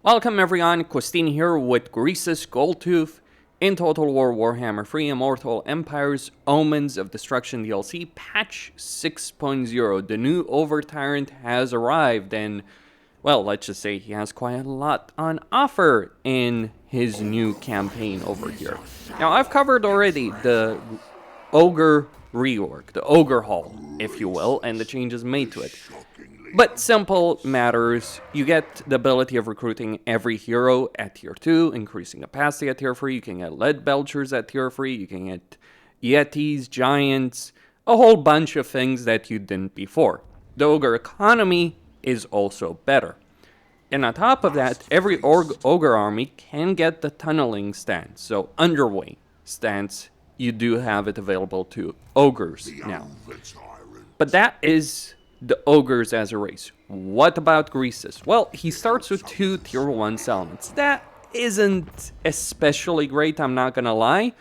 Welcome everyone, Christine here with Greasus, Goldtooth, in Total War Warhammer 3 Immortal Empires, Omens of Destruction DLC, patch 6.0. The new Overtyrant has arrived and, well, let's just say he has quite a lot on offer in his new campaign over here. Now, I've covered already the Ogre rework, the Ogre Hall, if you will, and the changes made to it. But simple matters, you get the ability of recruiting every hero at tier 2, increasing capacity at tier 3, you can get lead belchers at tier 3, you can get yetis, giants, a whole bunch of things that you didn't before. The Ogre economy is also better. And on top of that, every Ogre army can get the tunneling stance, so underway stance, you do have it available to Ogres now. But that is the Ogres as a race. What about Greasus? Well, he starts with 2 tier 1 settlements. That isn't especially great, I'm not gonna lie,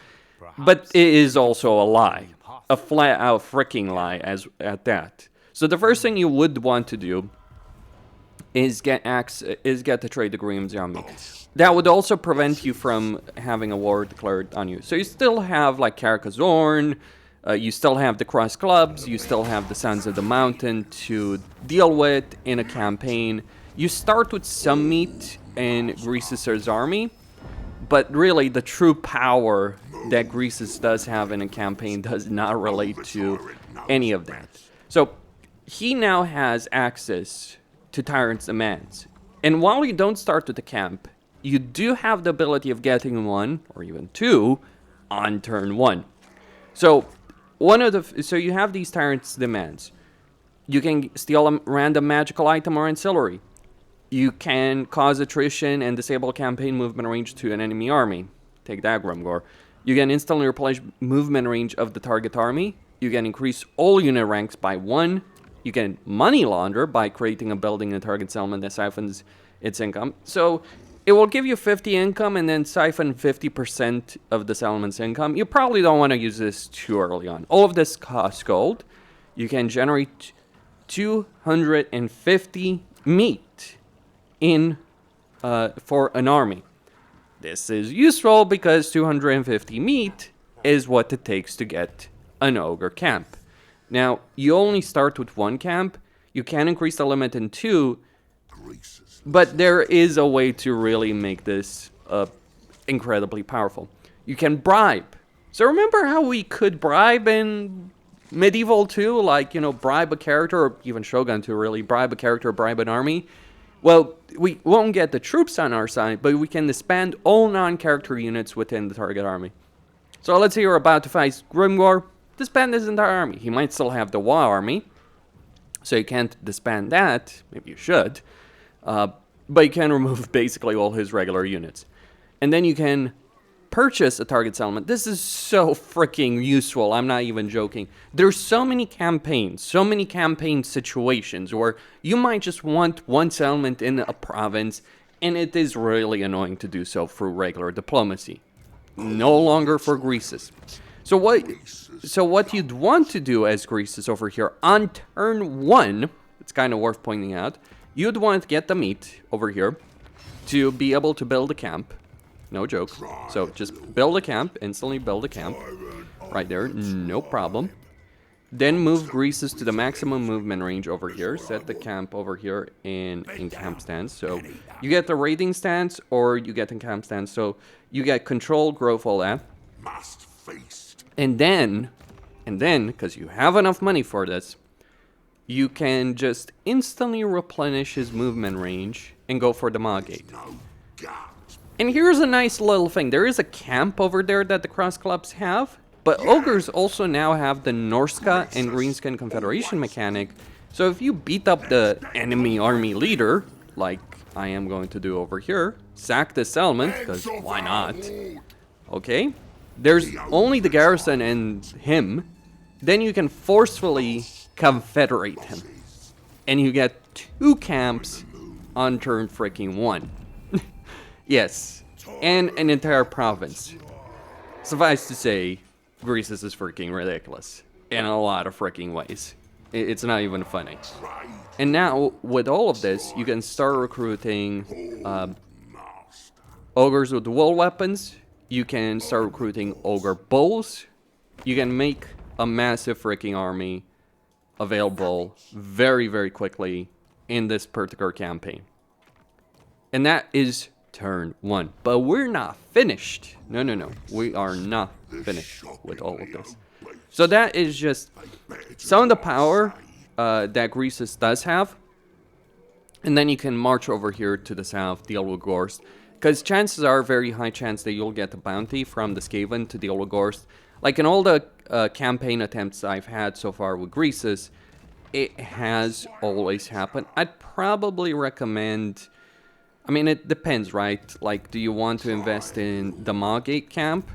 but it is also a lie. A flat out freaking lie at that. So the first thing you would want to do is get the trade agreements on me. That would also prevent you from having a war declared on you. So you still have like Carcassonne, you still have the Cross Clubs, you still have the Sons of the Mountain to deal with in a campaign. You start with some meat in Greasus' army, but really the true power that Greasus does have in a campaign does not relate to any of that. So he now has access to Tyrant's demands. And while you don't start with the camp, you do have the ability of getting 1, or even 2, on turn 1. So you have these Tyrant's demands. You can steal a random magical item or ancillary. You can cause attrition and disable campaign movement range to an enemy army. Take that, Grimgore. You can instantly replenish movement range of the target army. You can increase all unit ranks by 1. You can money launder by creating a building in a target settlement that siphons its income. So it will give you 50 income and then siphon 50% of the settlement's income. You probably don't want to use this too early on. All of this costs gold. You can generate 250 meat for an army. This is useful because 250 meat is what it takes to get an ogre camp. Now, you only start with 1 camp. You can increase the limit in 2, but there is a way to really make this incredibly powerful. You can bribe. So remember how we could bribe in Medieval 2? Like, you know, bribe a character, or even Shogun 2 really, bribe a character, bribe an army? Well, we won't get the troops on our side, but we can disband all non-character units within the target army. So let's say you're about to fight Grimgore. Disband his entire army. He might still have the Wa army, so you can't disband that. Maybe you should. But you can remove basically all his regular units. And then you can purchase a target settlement. This is so freaking useful. I'm not even joking. There's so many campaigns, so many campaign situations where you might just want 1 settlement in a province, and it is really annoying to do so through regular diplomacy. No longer for Greasus. So what you'd want to do as Greasus over here on turn 1, it's kind of worth pointing out, you'd want to get the meat over here to be able to build a camp. No joke. So just build a camp, instantly build a camp. Right there, no problem. Then move Greasus to the maximum movement range over here. Set the camp over here in camp stance. So you get the raiding stance or you get in camp stance. So you get control, growth, all that. And then, because you have enough money for this, you can just instantly replenish his movement range and go for the Maw Gate. And here's a nice little thing. There is a camp over there that the Cross Clubs have, but Ogres also now have the Norska and Greenskin Confederation mechanic. So if you beat up the enemy army leader, like I am going to do over here, sack the settlement, because why not? Okay. There's only the garrison and him. Then you can forcefully confederate him. And you get 2 camps on turn freaking 1. Yes. And an entire province. Suffice to say, Greasus is freaking ridiculous. In a lot of freaking ways. It's not even funny. And now, with all of this, you can start recruiting Ogres with dual weapons. You can start recruiting Ogre Bulls. You can make a massive freaking army available very, very quickly in this particular campaign. And that is turn 1. But we're not finished. No, no, no. We are not finished with all of this. So that is just some of the power that Greasus does have. And then you can march over here to the south, deal with Gorst. Because chances are very high chance that you'll get the bounty from the Skaven to deal with Gorst. Like in all the campaign attempts I've had so far with Greasus, it has always happened. I'd probably recommend... I mean, it depends, right? Like, do you want to invest in the Maagate camp?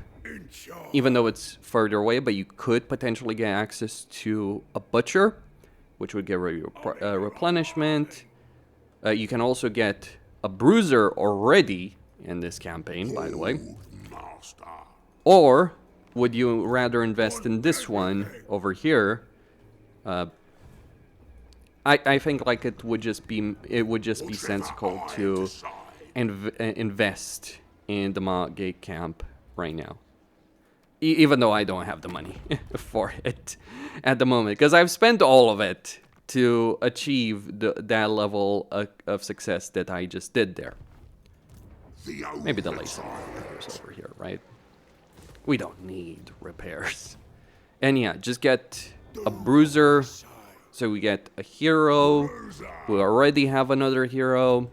Even though it's further away, but you could potentially get access to a Butcher, which would give you replenishment. You can also get a Bruiser already in this campaign, by the way. Or would you rather invest in this one over here? I think like it would just be sensible to invest in the Maagate camp right now. Even though I don't have the money for it at the moment, because I've spent all of it to achieve that level of success that I just did there. Maybe delay some repairs over here, right? We don't need repairs. And yeah, just get a Bruiser. So we get a hero. We already have another hero.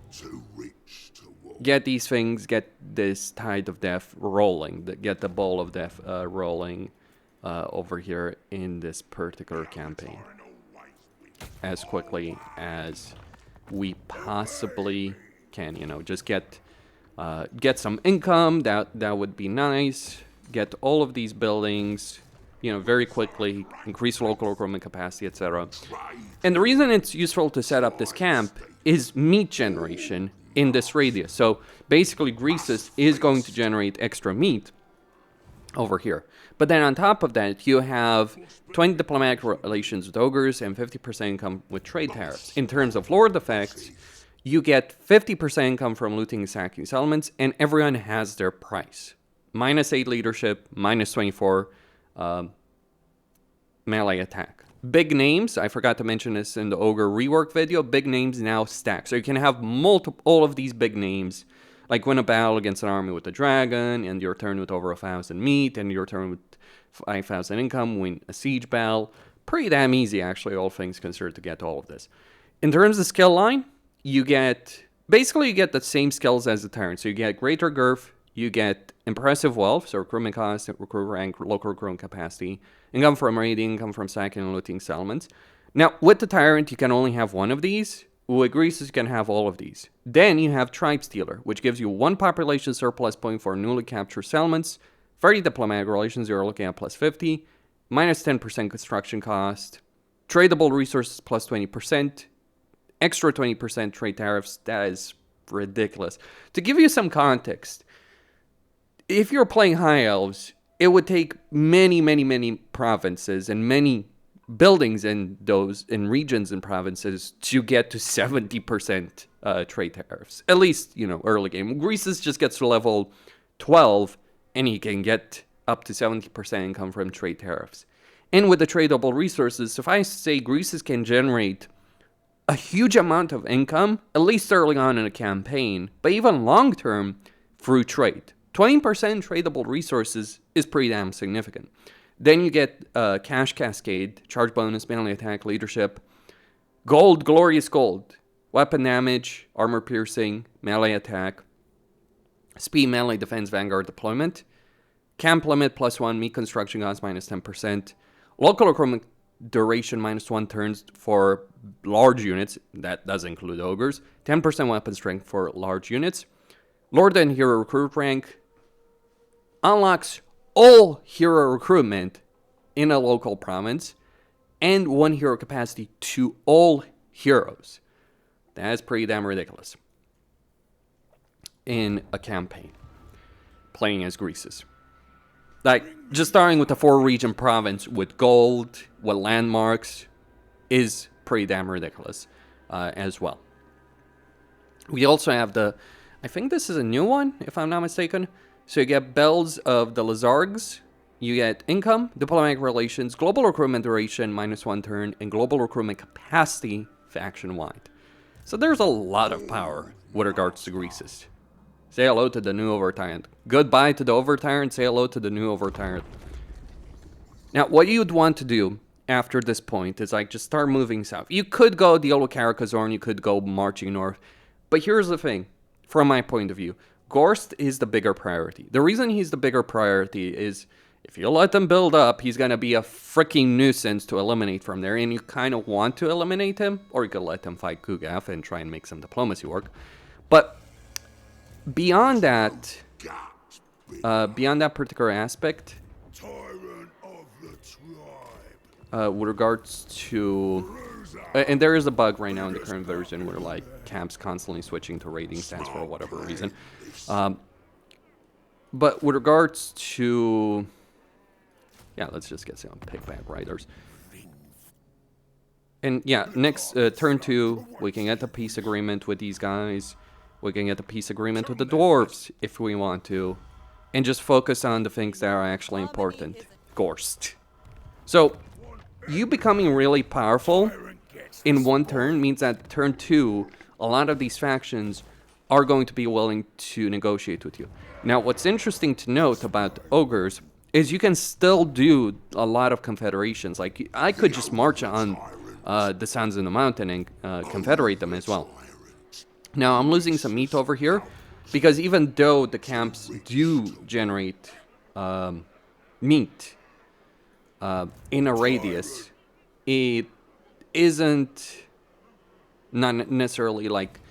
Get these things. Get this Tide of Death rolling. Get the Ball of Death rolling over here in this particular campaign. As quickly as we possibly can. You know, just get some income. That would be nice. Get all of these buildings, you know, very quickly, increase local recruitment capacity, etc. And the reason it's useful to set up this camp is meat generation in this radius. So basically Greasus is going to generate extra meat over here. But then on top of that, you have 20 diplomatic relations with ogres and 50% income with trade tariffs. In terms of lord effects, you get 50% income from looting and sacking settlements, and everyone has their price. -8 leadership, -24 melee attack. Big names, I forgot to mention this in the Ogre rework video, big names now stack. So you can have all of these big names, like win a battle against an army with a dragon, and your turn with over 1,000 meat, and your turn with 5,000 income, win a siege battle. Pretty damn easy, actually, all things considered, to get all of this. In terms of skill line, you get, basically you get the same skills as the Tyrant. So you get greater girth, you get impressive wealth, so recruitment cost, recruit rank, local recruitment capacity, income from raiding, income from sacking and looting settlements. Now, with the Tyrant, you can only have one of these. With Greasus, you can have all of these. Then you have Tribe Stealer, which gives you 1 population surplus point for newly captured settlements, 30 diplomatic relations, you're looking at +50, -10% construction cost, tradable resources +20%, extra 20% trade tariffs. That is ridiculous. To give you some context, if you're playing High Elves, it would take many, many, many provinces and many buildings in regions and provinces to get to 70% trade tariffs. At least, you know, early game. Greasus just gets to level 12 and he can get up to 70% income from trade tariffs. And with the tradable resources, suffice to say, Greasus can generate a huge amount of income, at least early on in a campaign, but even long term through trade. 20% tradable resources is pretty damn significant. Then you get Cash Cascade, charge bonus, melee attack, leadership, gold, glorious gold, weapon damage, armor piercing, melee attack, speed, melee defense, vanguard deployment, camp limit +1, meat construction cost -10%, local recruitment duration -1 turns for large units, that does include ogres, 10% weapon strength for large units, lord and hero recruit rank, unlocks all hero recruitment in a local province, and 1 hero capacity to all heroes. That is pretty damn ridiculous in a campaign playing as Greasus. Like, just starting with the 4-region province with gold, with landmarks, is pretty damn ridiculous as well. We also have the I think this is a new one, if I'm not mistaken. So you get Bells of the Lizards, you get income, diplomatic relations, global recruitment duration, -1 turn, and global recruitment capacity faction-wide. So there's a lot of power with regards to Greasus. Say hello to the new Overtyrant. Goodbye to the Overtyrant, say hello to the new Overtyrant. Now, what you'd want to do after this point is like just start moving south. You could go deal with Karakazorn, you could go marching north. But here's the thing, from my point of view. Gorst is the bigger priority. The reason he's the bigger priority is if you let him build up, he's going to be a freaking nuisance to eliminate from there. And you kind of want to eliminate him, or you could let him fight Kugaf and try and make some diplomacy work. But beyond that particular aspect, with regards to... and there is a bug right now in the current version where like camps constantly switching to raiding stats for whatever reason. But with regards to... yeah, let's just get some pickback riders. And yeah, next turn 2, we can get the peace agreement with these guys. We can get the peace agreement with the dwarves if we want to. And just focus on the things that are actually important. Gorst. So, you becoming really powerful in one turn means that turn 2, a lot of these factions are going to be willing to negotiate with you. Now, what's interesting to note about ogres is you can still do a lot of confederations. Like, I could just march on the Sons in the Mountain and confederate them as well. Now, I'm losing some meat over here, because even though the camps do generate meat in a radius, it isn't not necessarily like...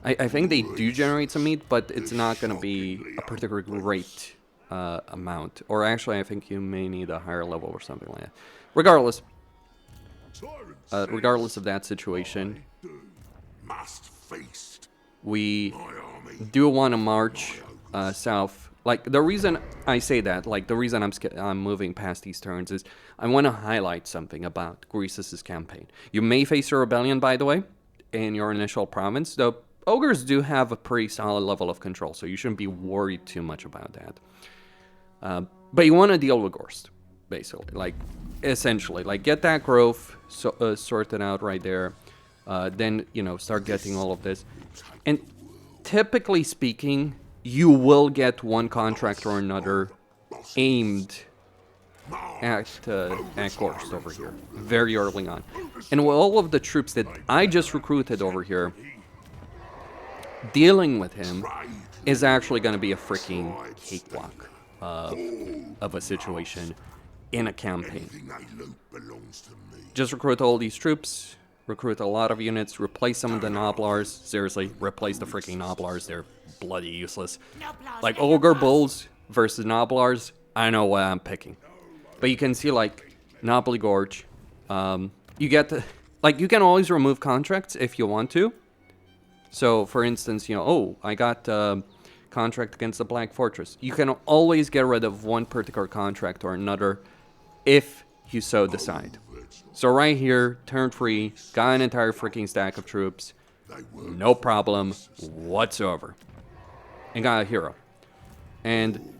I think they do generate some meat, but it's not going to be a particularly great amount. Or actually, I think you may need a higher level or something like that. Regardless of that situation, we do want to march south. Like, the reason I say that, like, the reason I'm moving past these turns is I want to highlight something about Greasus' campaign. You may face a rebellion, by the way, in your initial province, though ogres do have a pretty solid level of control, so you shouldn't be worried too much about that. But you want to deal with Gorst, basically. Like, essentially. Like, get that growth sorted out right there. Then, you know, start getting all of this. And typically speaking, you will get one contract or another aimed at Gorst over here, very early on. And with all of the troops that I just recruited over here, dealing with him is actually going to be a freaking cakewalk of a situation in a campaign. Just recruit all these troops, recruit a lot of units, replace some of the Noblars. Seriously, replace the freaking Noblars. They're bloody useless. Like, Ogre Bulls versus Noblars, I know what I'm picking. But you can see, like, Nobly Gorge. You get the... like, you can always remove contracts if you want to. So, for instance, you know, oh, I got a contract against the Black Fortress. You can always get rid of one particular contract or another if you so decide. So right here, turn 3, got an entire freaking stack of troops. No problem whatsoever. And got a hero. And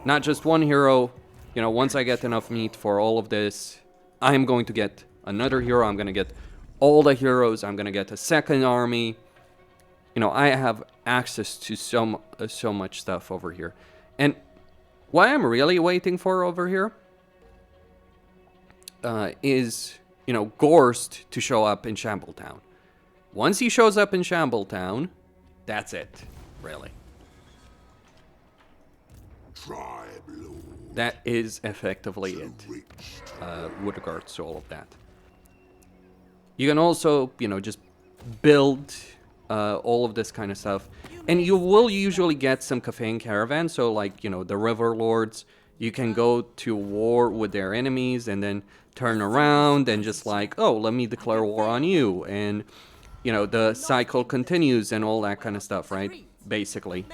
not just one hero. You know, once I get enough meat for all of this, I'm going to get another hero. I'm going to get all the heroes. I'm going to get a second army. You know, I have access to so much stuff over here. And what I'm really waiting for over here is, you know, Gorst to show up in Shambletown. Once he shows up in Shambletown, that's it, really. That is effectively it, with regards to all of that. You can also, you know, just build all of this kind of stuff. And you will usually get some Cafe and Caravan, so like, you know, the River Lords, you can go to war with their enemies and then turn around and just like, oh, let me declare war on you. And, you know, the cycle continues and all that kind of stuff, right? Basically.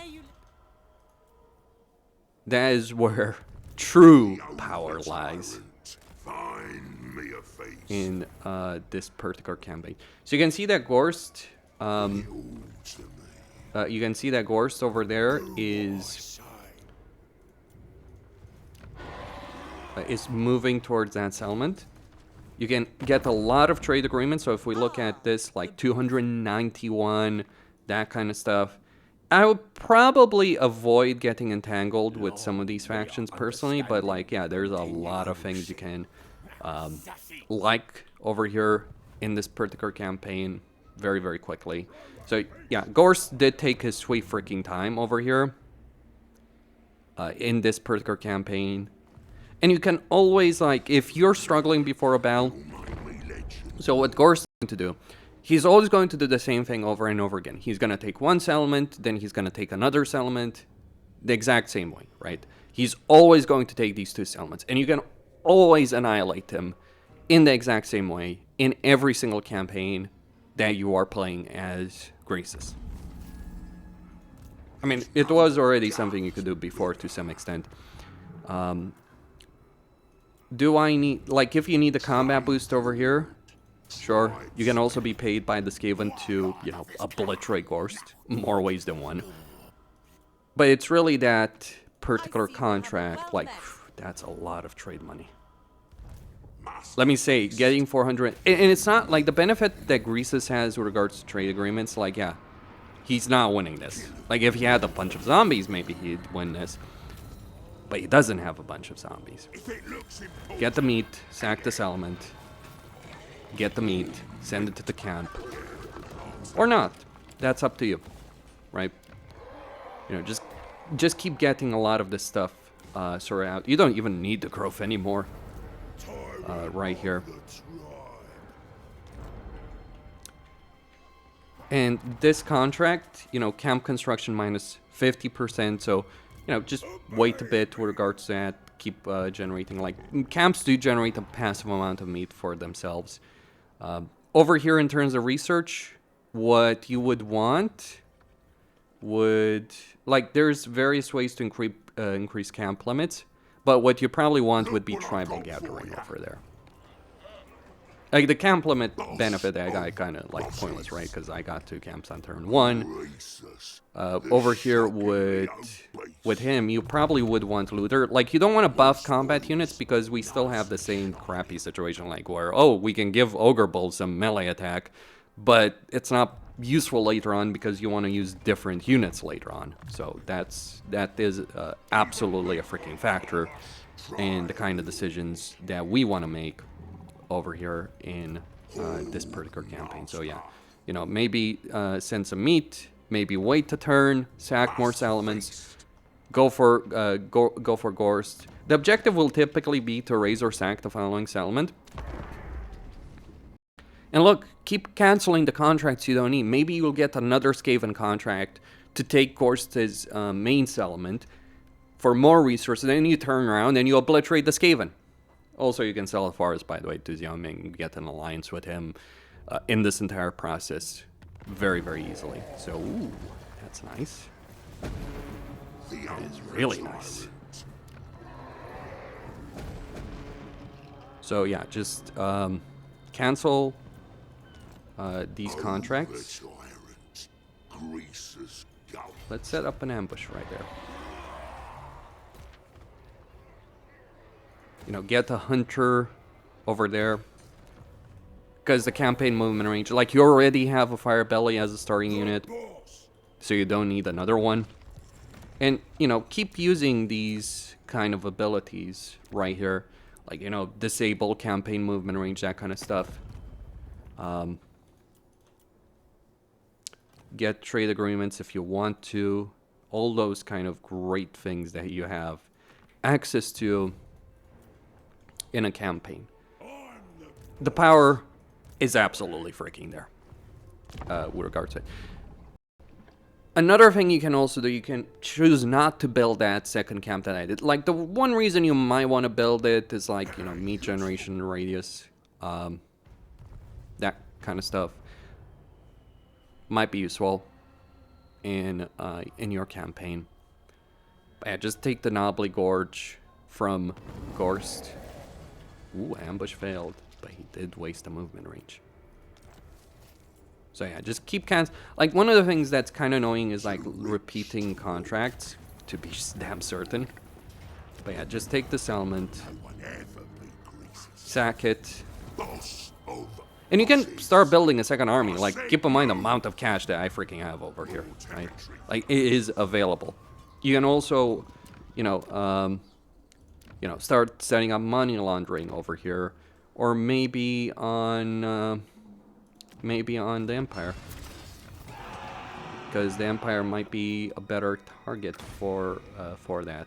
That is where true power lies in this particular campaign. So you can see that Gorst you can see that Gorst over there is moving towards that settlement. You can get a lot of trade agreements. So if we look at this, like 291, that kind of stuff, I would probably avoid getting entangled with some of these factions personally. But like, yeah, there's a lot of things you can like over here in this particular campaign very, very quickly. So yeah, Gorst did take his sweet freaking time over here in this particular campaign. And you can always, like, if you're struggling before a battle, so what Gorst is going to do, he's always going to do the same thing over and over again. He's going to take one settlement, then he's going to take another settlement, the exact same way, right? He's always going to take these two settlements, and you can always annihilate him in the exact same way in every single campaign that you are playing as Greasus. I mean, it was already something you could do before to some extent. Do I need, like, if you need a combat boost over here, sure. You can also be paid by the Skaven to, you know, obliterate Gorst, more ways than one. But it's really that particular contract, like, that's a lot of trade money. Let me say, getting 400, and it's not, like, the benefit that Greasus has with regards to trade agreements, like, yeah, he's not winning this. Like, if he had a bunch of zombies, maybe he'd win this. But he doesn't have a bunch of zombies. Get the meat, sack the settlement. Get the meat, send it to the camp. Or not. That's up to you. Right? You know, just keep getting a lot of this stuff sorted out. You don't even need the growth anymore. Right here. And this contract, you know, camp construction minus 50%, so you know, just wait a bit with regards to that. Keep generating, like, camps do generate a passive amount of meat for themselves. Over here in terms of research, what you would want would, like, there's various ways to increase camp limits, but what you probably want would be tribal gathering over there. Like, the camp limit benefit I got kind of, like, pointless, right? Because I got 2 camps on turn 1. Over here with him, you probably would want looter. Like, you don't want to buff combat units because we still have the same crappy situation, like, where, oh, we can give Ogre Bull some melee attack, but it's not useful later on because you want to use different units later on. So that is absolutely a freaking factor in the kind of decisions that we want to make over here in this particular campaign. So yeah, you know, maybe send some meat, maybe wait a turn, sack more settlements, go for Gorst. The objective will typically be to raise or sack the following settlement. And look, keep canceling the contracts you don't need. Maybe you'll get another Skaven contract to take Gorst's main settlement for more resources, then you turn around and you obliterate the Skaven. Also, you can sell a forest, by the way, to Xiaoming and get an alliance with him in this entire process very, very easily. So, ooh, that's nice. That is really nice. So, yeah, just cancel these contracts. Let's set up an ambush right there. You know, get a hunter over there. Because the campaign movement range, like, you already have a fire belly as a starting unit, so you don't need another one. And, you know, keep using these kind of abilities right here. Like, you know, disable campaign movement range, that kind of stuff. Get trade agreements if you want to. All those kind of great things that you have access to in a campaign. The power is absolutely freaking there with regards to it. Another thing you can also do, you can choose not to build that second camp that I did. Like, the one reason you might want to build it is, like, you know, meat generation radius, that kind of stuff might be useful in your campaign. But yeah, just take the Knobbly Gorge from Gorst. Ooh, ambush failed, but he did waste a movement range. So yeah, just keep like one of the things that's kind of annoying is like repeating contracts to be damn certain. But yeah, just take the settlement, sack it, and you can start building a second army. Like, keep in mind the amount of cash that I freaking have over here, right? Like, it is available. You can also, start setting up money laundering over here, or maybe on the Empire, because the Empire might be a better target for that.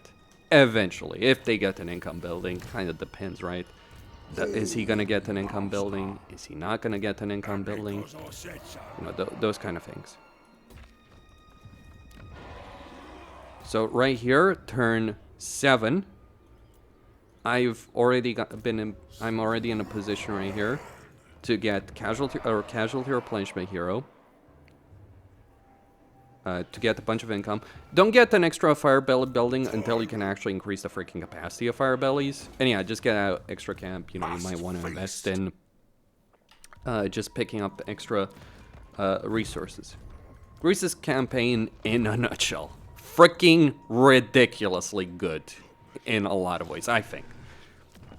Eventually, if they get an income building, kind of depends, right? Is he gonna get an income building? Is he not gonna get an income building? Those kind of things. So right here, turn 7. I'm already in a position right here to get casualty replenishment hero. To get a bunch of income. Don't get an extra fire belly building until you can actually increase the freaking capacity of fire bellies. And yeah, just get an extra camp. You might want to invest in just picking up extra resources. Greasus campaign in a nutshell. Freaking ridiculously good in a lot of ways, I think.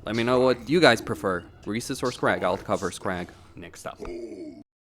Let me know what you guys prefer, Greasus or Scrag. I'll cover Scrag next up.